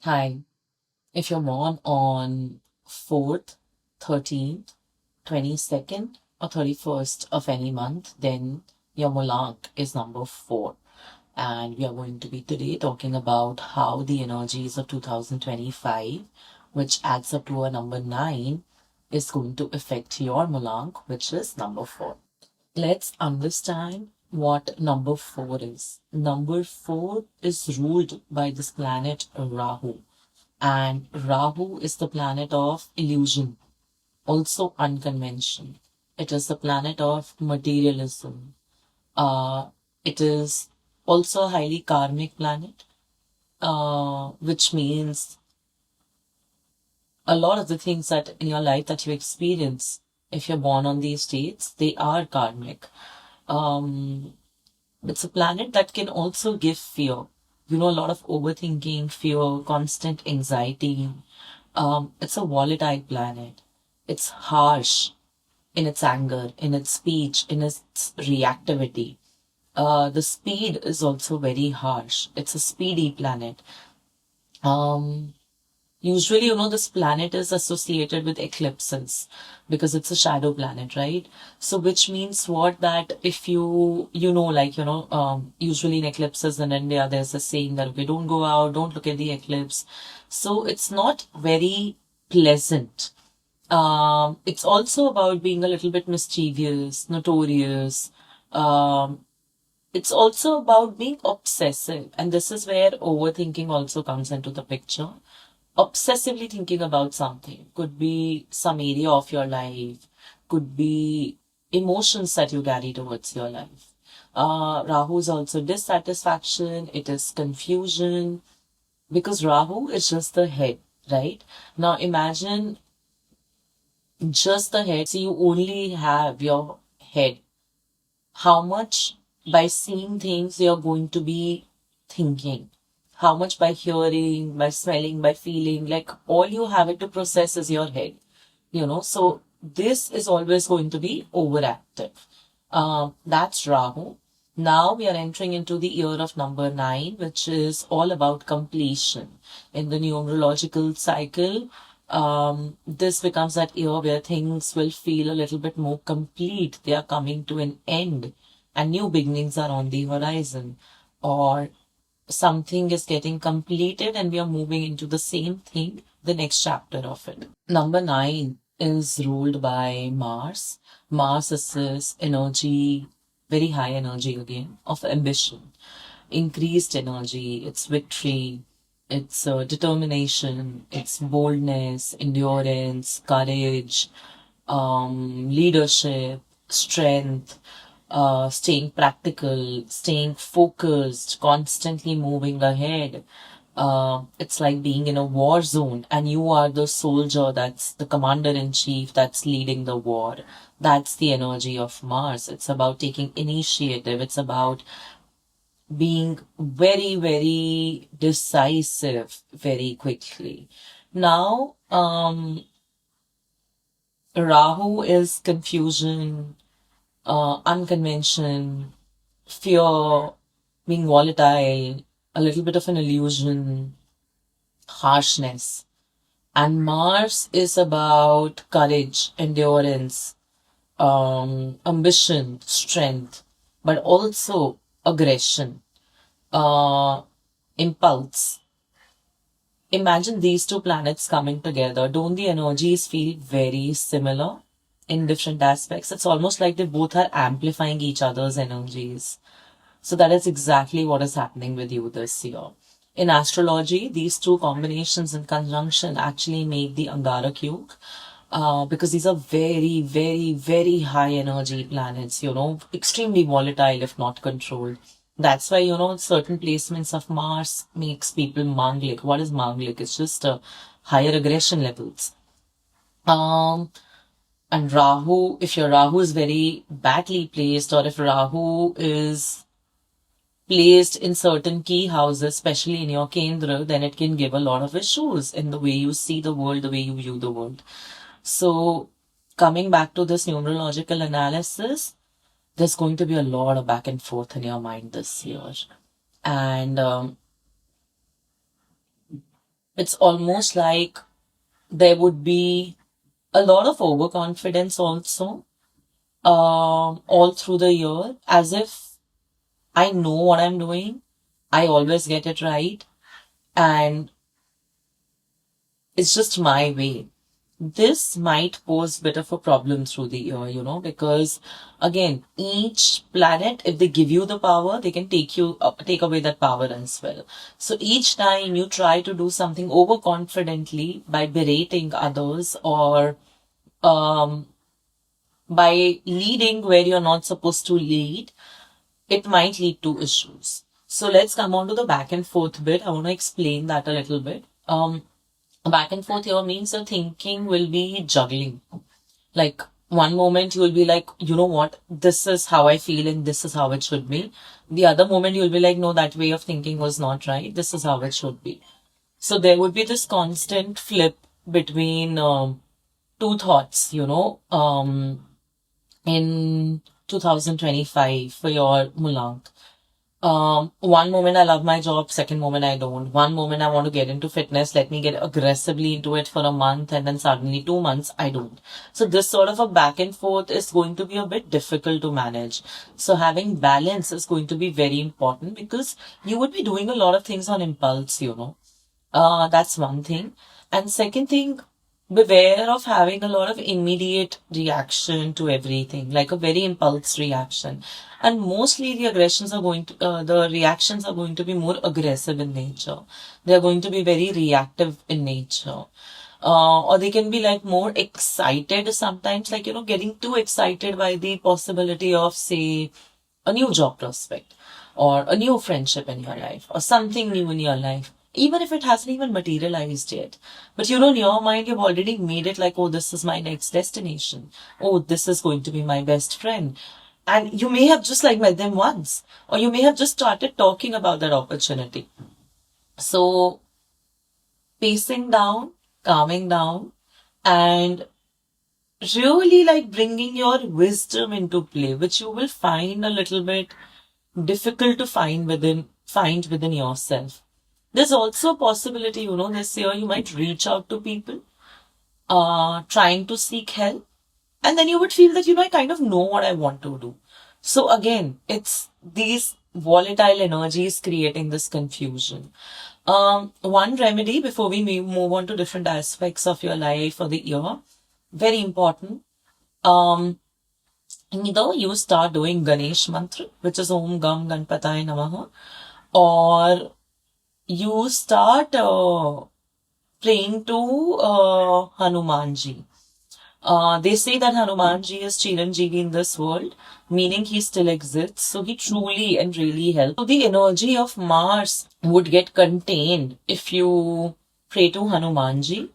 Hi. If you're born on 4th, 13th, 22nd, or 31st of any month, then your Molank is number 4. And we are going to be today talking about how the energies of 2025, which adds up to a number 9, is going to affect your Molank, which is number 4. Let's understand what number 4 is. Number 4 is ruled by this planet Rahu, and Rahu is the planet of illusion, also unconvention. It is the planet of materialism. It is also a highly karmic planet, which means a lot of the things that in your life that you experience, if you're born on these dates, they are karmic. Um, it's a planet that can also give fear. A lot of overthinking, fear, constant anxiety. It's a volatile planet. It's harsh in its anger, in its speech, in its reactivity. The speed is also very harsh. It's a speedy planet. Um, Usually, this planet is associated with eclipses because it's a shadow planet, right? So, which means what? That if usually in eclipses in India, there's a saying that, okay, don't go out, don't look at the eclipse. So, it's not very pleasant. It's also about being a little bit mischievous, notorious. Um, it's also about being obsessive. And this is where overthinking also comes into the picture. Obsessively thinking about something could be some area of your life, could be emotions that you carry towards your life. Rahu is also dissatisfaction, it is confusion, because Rahu is just the head, right? Now imagine just the head, so you only have your head. How much by seeing things you're going to be thinking? How much by hearing, by smelling, by feeling? Like all you have it to process is your head. So this is always going to be overactive. That's Rahu. Now we are entering into the year of number 9, which is all about completion. In the numerological cycle, this becomes that year where things will feel a little bit more complete. They are coming to an end and new beginnings are on the horizon. Or something is getting completed and we are moving into the same thing, the next chapter of it. Number 9 is ruled by Mars. Mars is this energy, very high energy again, of ambition, increased energy, it's victory, it's determination, it's boldness, endurance, courage, leadership, strength, staying practical, staying focused, constantly moving ahead. It's like being in a war zone and you are the soldier, that's the commander in chief that's leading the war. That's the energy of Mars. It's about taking initiative. It's about being very, very decisive very quickly. Now, Rahu is confusion, unconvention, fear, being volatile, a little bit of an illusion, harshness. And Mars is about courage, endurance, ambition, strength, but also aggression, uh, impulse. Imagine these two planets coming together. Don't the energies feel very similar in different aspects? It's almost like they both are amplifying each other's energies. So that is exactly what is happening with you this year. In astrology, these two combinations in conjunction actually make the Angarak Yuga, because these are very, very, very high energy planets, extremely volatile if not controlled. That's why, certain placements of Mars makes people manglik. What is manglik? It's just higher aggression levels. Um, and Rahu, if your Rahu is very badly placed, or if Rahu is placed in certain key houses, especially in your Kendra, then it can give a lot of issues in the way you see the world, the way you view the world. So, coming back to this numerological analysis, there's going to be a lot of back and forth in your mind this year. And It's almost like there would be a lot of overconfidence also, all through the year, as if I know what I'm doing. I always get it right. And it's just my way. This might pose a bit of a problem through the year, because again, each planet, if they give you the power, they can take away that power as well. So each time you try to do something overconfidently by berating others, or um, by leading where you're not supposed to lead, it might lead to issues. So let's come on to the back and forth bit. I want to explain that a little bit. Back and forth here means your thinking will be juggling. Like one moment you'll be like, you know what, this is how I feel and this is how it should be. The other moment you'll be like, no, that way of thinking was not right. This is how it should be. So there would be this constant flip between two thoughts, in 2025 for your Mulank. One moment I love my job, second moment I don't. One moment I want to get into fitness, let me get aggressively into it for a month, and then suddenly 2 months I don't. So this sort of a back and forth is going to be a bit difficult to manage. So having balance is going to be very important, because you would be doing a lot of things on impulse. That's one thing. And second thing, beware of having a lot of immediate reaction to everything, like a very impulse reaction. And mostly the reactions are going to be more aggressive in nature. They're going to be very reactive in nature. Or they can be like more excited sometimes, like, getting too excited by the possibility of, say, a new job prospect or a new friendship in your life or something new in your life, even if it hasn't even materialized yet. But in your mind, you've already made it like, oh, this is my next destination. Oh, this is going to be my best friend. And you may have just like met them once, or you may have just started talking about that opportunity. So pacing down, calming down, and really like bringing your wisdom into play, which you will find a little bit difficult to find within yourself. There's also a possibility, this year you might reach out to people, trying to seek help, and then you would feel that, I kind of know what I want to do. So again, it's these volatile energies creating this confusion. One remedy before we move on to different aspects of your life for the year, very important. Either you start doing Ganesh mantra, which is Om Gam Ganpataya Namaha, or you start praying to Hanumanji. They say that Hanumanji is Chiranjeevi in this world, meaning he still exists. So he truly and really helps. So the energy of Mars would get contained if you pray to Hanumanji.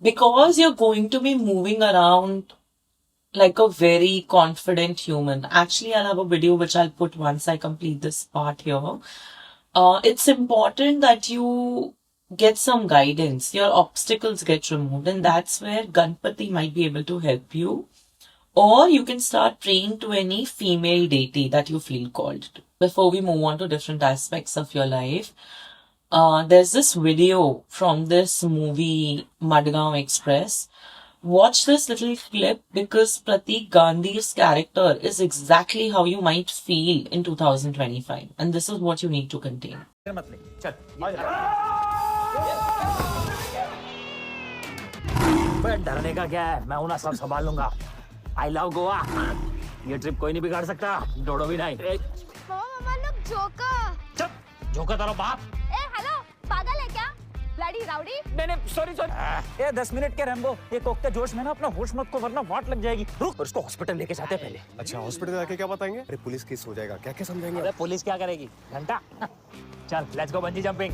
Because you're going to be moving around like a very confident human. Actually, I'll have a video which I'll put once I complete this part here. It's important that you get some guidance, your obstacles get removed, and that's where Ganpati might be able to help you. Or you can start praying to any female deity that you feel called to. Before we move on to different aspects of your life, there's this video from this movie Madgaon Express. Watch this little clip, because Pratik Gandhi's character is exactly how you might feel in 2025, and this is what you need to contain. डरने का क्या है, मैं हूं ना, सब संभाल लूंगा। I love Goa. ये ट्रिप कोई नहीं बिगाड़ सकता, डोडो भी नहीं। मामा लोग जोकर। चुप, जोकर तेरा बाप। हेलो, पागल है क्या? Bloody rowdy? नहीं, सॉरी। ये 10 मिनट के रैम्बो, ये कोकते जोश में ना अपना होश मत को, वरना वाट लग जाएगी। रुक, और इसको हॉस्पिटल लेके जाते पहले। अच्छा, हॉस्पिटल जाके क्या बताएंगे? अरे पुलिस केस हो जाएगा, क्या क्या समझाएंगे? अरे पुलिस क्या करेगी, घंटा। चल, let's go bungee jumping.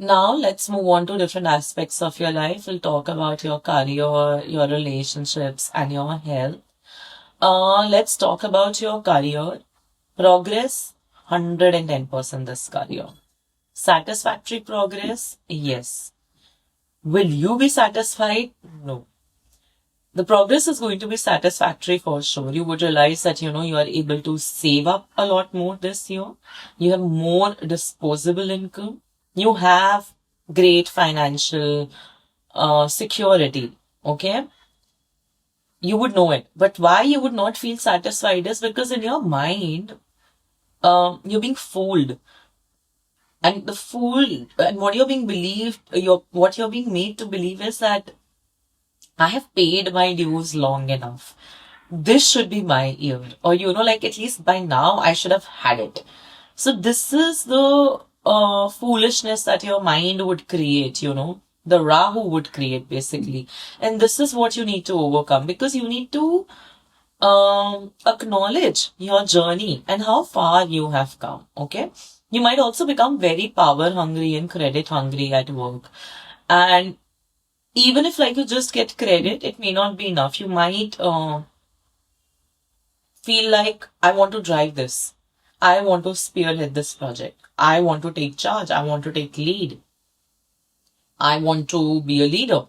Now let's move on to different aspects of your life. We'll talk about your career, your relationships, and your health. Let's talk about your career. Progress, 110% this career. Satisfactory progress? Yes. Will you be satisfied? No. the progress is going to be satisfactory for sure. You would realize that, you are able to save up a lot more this year. You have more disposable income. You have great financial security. Okay. You would know it. But why you would not feel satisfied is because in your mind, you're being fooled. And what you're being what you're being made to believe is that I have paid my dues long enough. This should be my year. Or, like at least by now I should have had it. So this is the foolishness that your mind would create, the Rahu would create basically. And this is what you need to overcome because you need to acknowledge your journey and how far you have come. Okay. You might also become very power hungry and credit hungry at work. And even if like you just get credit, it may not be enough. You might feel like, I want to drive this. I want to spearhead this project. I want to take charge. I want to take lead. I want to be a leader.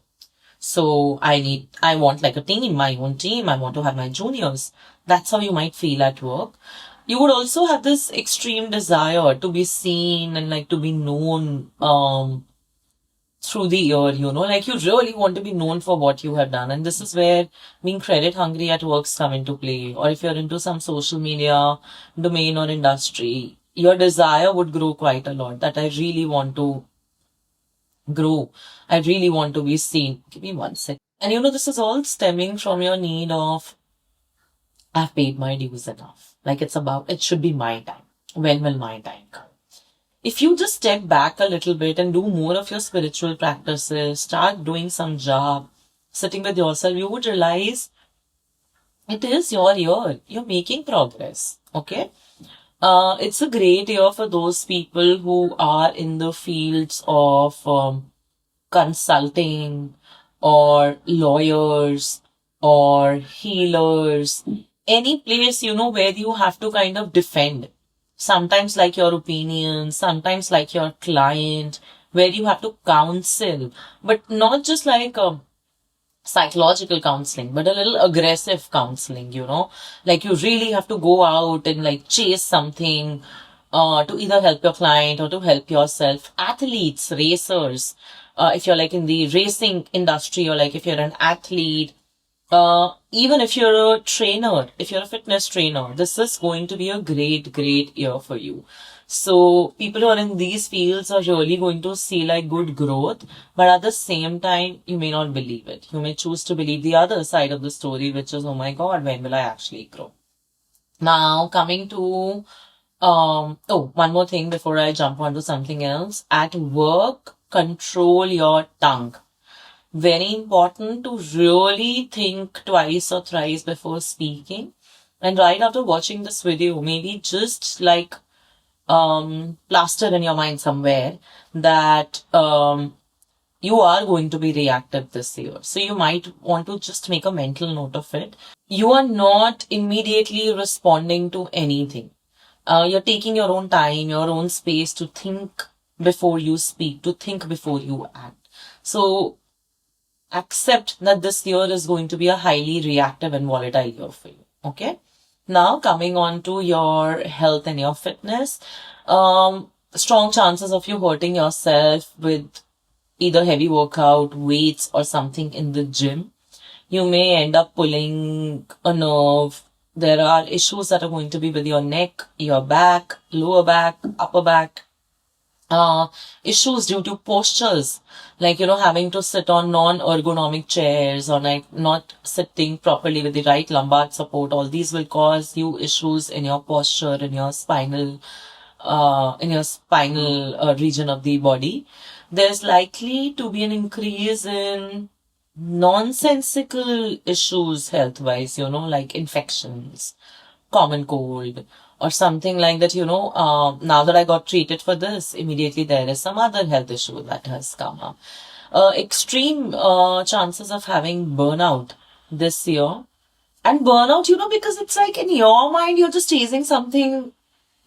So I want like a team, my own team. I want to have my juniors. That's how you might feel at work. You would also have this extreme desire to be seen and like to be known through the year, like you really want to be known for what you have done. And this is where being credit hungry at works come into play. Or if you're into some social media domain or industry, your desire would grow quite a lot that I really want to grow. I really want to be seen. Give me 1 sec. And this is all stemming from your need of, I've paid my dues enough. Like it should be my time. When will my time come? If you just step back a little bit and do more of your spiritual practices, start doing some job, sitting with yourself, you would realize it is your year. You're making progress. Okay. It's a great year for those people who are in the fields of consulting or lawyers or healers, any place, where you have to kind of defend. Sometimes like your opinion, sometimes like your client, where you have to counsel, but not just like psychological counseling, but a little aggressive counseling, like you really have to go out and like chase something to either help your client or to help yourself. Athletes, racers, if you're like in the racing industry or like if you're an athlete, even if you're a trainer, if you're a fitness trainer, this is going to be a great, great year for you. So people who are in these fields are really going to see like good growth, but at the same time, you may not believe it. You may choose to believe the other side of the story, which is, oh my God, when will I actually grow? Now coming to, one more thing before I jump onto something else. At work, control your tongue. Very important to really think twice or thrice before speaking. And right after watching this video, maybe just like plaster in your mind somewhere that you are going to be reactive this year. So you might want to just make a mental note of it. You are not immediately responding to anything. You're taking your own time, your own space to think before you speak, to think before you act. So accept that this year is going to be a highly reactive and volatile year for you. Okay. Now coming on to your health and your fitness, strong chances of you hurting yourself with either heavy workout, weights or something in the gym. You may end up pulling a nerve. There are issues that are going to be with your neck, your back, lower back, upper back. Issues due to postures, like, having to sit on non-ergonomic chairs or like not sitting properly with the right lumbar support. All these will cause you issues in your posture, in your spinal region of the body. There's likely to be an increase in nonsensical issues health-wise, like infections, common cold, or something like that, now that I got treated for this, immediately there is some other health issue that has come up. Extreme chances of having burnout this year. And burnout, because it's like in your mind, you're just chasing something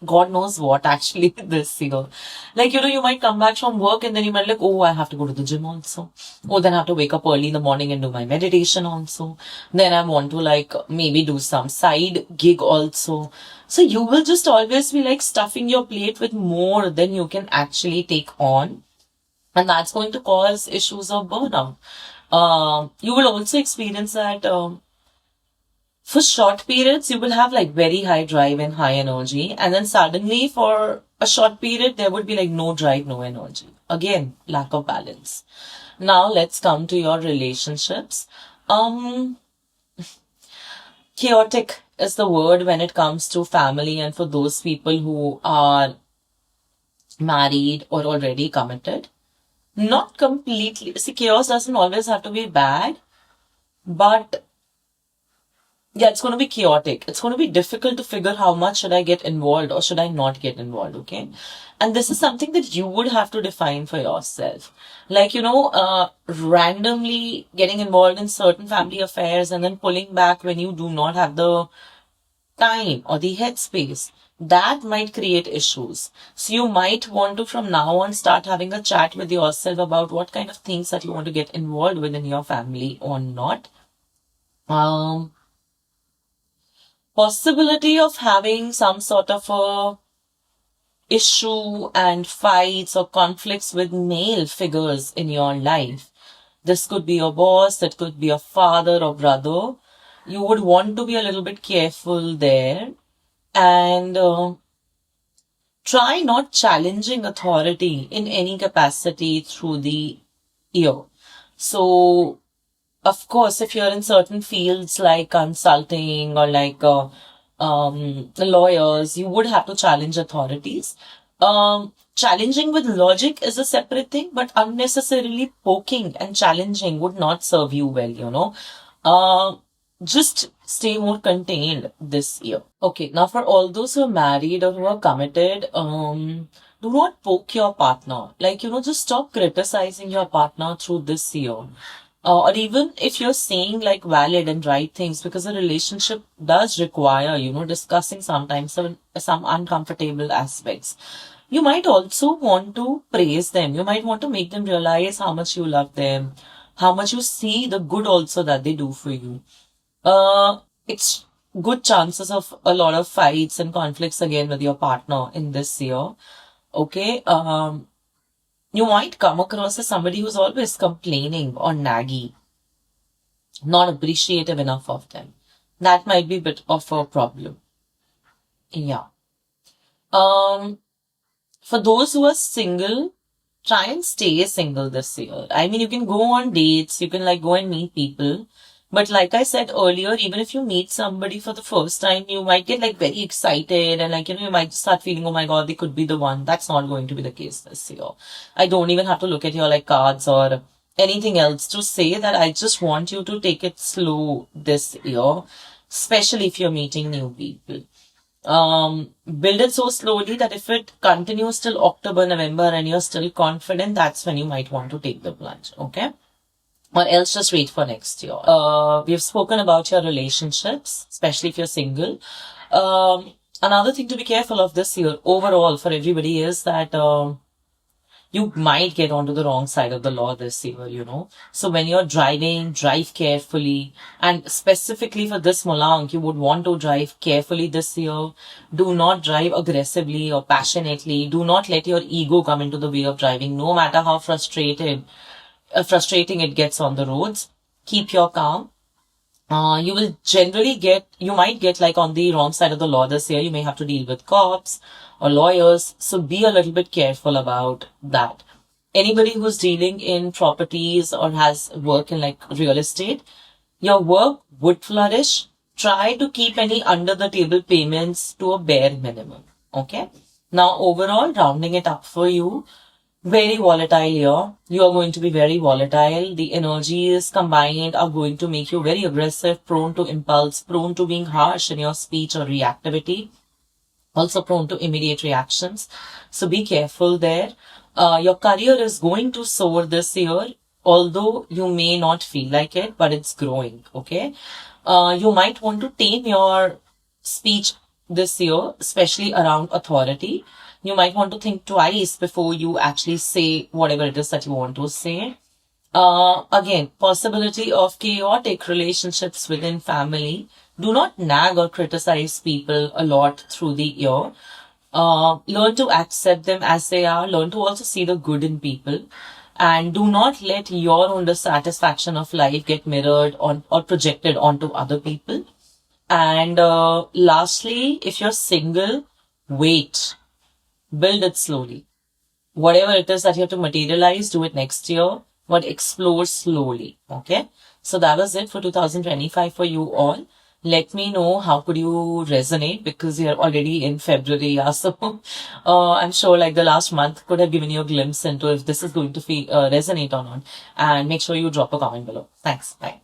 God knows what actually this year. Like, you might come back from work and then you might like, oh, I have to go to the gym also. Oh, then I have to wake up early in the morning and do my meditation also. Then I want to like maybe do some side gig also. So you will just always be like stuffing your plate with more than you can actually take on. And that's going to cause issues of burnout. You will also experience that for short periods, you will have like very high drive and high energy. And then suddenly for a short period, there would be like no drive, no energy. Again, lack of balance. Now let's come to your relationships. Chaotic is the word when it comes to family and for those people who are married or already committed. Not completely. See, chaos doesn't always have to be bad, but yeah, it's going to be chaotic. It's going to be difficult to figure how much should I get involved or should I not get involved, okay? And this is something that you would have to define for yourself. Like, randomly getting involved in certain family affairs and then pulling back when you do not have the time or the headspace. That might create issues. So you might want to from now on start having a chat with yourself about what kind of things that you want to get involved with in your family or not. Possibility of having some sort of a issue and fights or conflicts with male figures in your life. This could be your boss, it could be a father or brother. You would want to be a little bit careful there and try not challenging authority in any capacity through the year. So, of course, if you're in certain fields like consulting or like lawyers, you would have to challenge authorities. Challenging with logic is a separate thing, but unnecessarily poking and challenging would not serve you well, just stay more contained this year. Okay, now for all those who are married or who are committed, do not poke your partner. Like, just stop criticizing your partner through this year. Or even if you're saying like valid and right things, because a relationship does require, discussing sometimes some uncomfortable aspects. You might also want to praise them. You might want to make them realize how much you love them, how much you see the good also that they do for you. It's good chances of a lot of fights and conflicts again with your partner in this year. Okay. You might come across as somebody who's always complaining or naggy, not appreciative enough of them. That might be a bit of a problem. Yeah. For those who are single, try and stay single this year. I mean, you can go on dates, you can like go and meet people. But like I said earlier, even if you meet somebody for the first time, you might get like very excited and like, you might start feeling, oh my God, they could be the one. That's not going to be the case this year. I don't even have to look at your like cards or anything else to say that I just want you to take it slow this year, especially if you're meeting new people. Build it so slowly that if it continues till October, November and you're still confident, that's when you might want to take the plunge. Okay. Or else just wait for next year. We've spoken about your relationships, especially if you're single. Another thing to be careful of this year overall for everybody is that you might get onto the wrong side of the law this year, So when you're driving, drive carefully. And specifically for this Mulang, you would want to drive carefully this year. Do not drive aggressively or passionately. Do not let your ego come into the way of driving, no matter how frustrating it gets on the roads. Keep your calm. You might get like on the wrong side of the law this year. You may have to deal with cops or lawyers. So be a little bit careful about that. Anybody who's dealing in properties or has work in like real estate, your work would flourish. Try to keep any under the table payments to a bare minimum. Okay. Now overall, rounding it up for you, very volatile year. You are going to be very volatile. The energies combined are going to make you very aggressive, prone to impulse, prone to being harsh in your speech or reactivity. Also prone to immediate reactions. So be careful there. Your career is going to soar this year, although you may not feel like it, but it's growing. Okay. You might want to tame your speech this year, especially around authority. You might want to think twice before you actually say whatever it is that you want to say. Again, possibility of chaotic relationships within family. Do not nag or criticize people a lot through the year. Learn to accept them as they are. Learn to also see the good in people. And do not let your own dissatisfaction of life get mirrored on or projected onto other people. And lastly, if you're single, wait. Build it slowly. Whatever it is that you have to materialize, do it next year, but explore slowly. Okay. So that was it for 2025 for you all. Let me know how could you resonate, because you're already in February. Yeah, so I'm sure like the last month could have given you a glimpse into if this is going to resonate or not. And make sure you drop a comment below. Thanks. Bye.